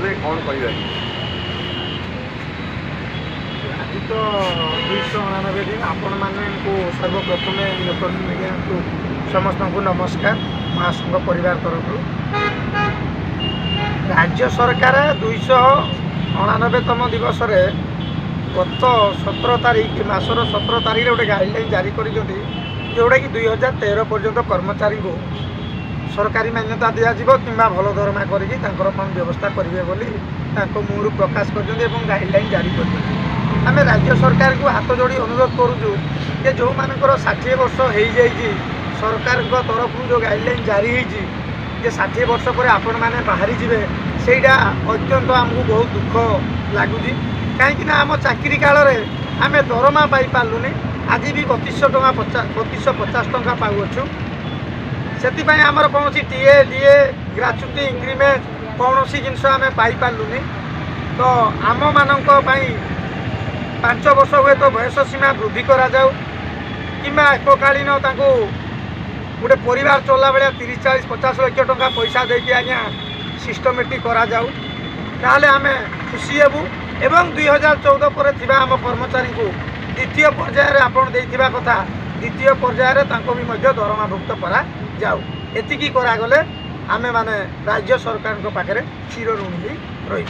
देबे कौन कहबे आज तो 299 दिन आपण मानक सर्वप्रथम इलेक्ट्रोनिक मीडिया को समस्त को नमस्कार महासंघ परिवार तरफ राज्य सरकार 299तम दिवस रे गत 17 तारीख मासर 17 तारीख गोटे गाइडलाइन जारी कर जोटा कि 2013 पर्यंत कर्मचारी को सरकारी मान्यता दिज्व कि भल दरमा करी व्यवस्था करेंगे बोली मुहर प्रकाश कर गाइडलाइन जारी कर आम राज्य सरकार को हाथ जोड़ी अनुरोध करुचु कि जो मानकर 60 वर्ष हो जाइए सरकार तरफ जो गाइडलाइन जारी होती 60 वर्ष पर आपण मैंने बाहरी जी से अत्यंत आमको बहुत दुख लगुच कहीं आम चाकरी काल में आम दरमा पाई पार्लुनि आज भी 3250 टंका पाऊँ से आमर कौन टीए डीए ग्राच्युटी इंक्रीमेंट कौन सी जिनस आम पाई पार्लुनि तो आम मानक 5 वर्ष हुए तो बयस सीमा वृद्धि करा जाऊ कि एककालीन गोटे परिवार चलला बेले 30-40-50 लाख टंका पैसा देके आज्ञा सिस्टमेटिक करा जाऊ ताहले आमे खुशी हेबू एवं 2014 पर थिबा आम कर्मचारी को द्वितीय पर्यायर आपण देइथिबा कथा द्वितीय पर्यायर तांको भी मध्य दरमाभुक्त करा जाऊ एतिकी करा गले आमे माने राज्य सरकार को पाखरे चिर ऋणी रही।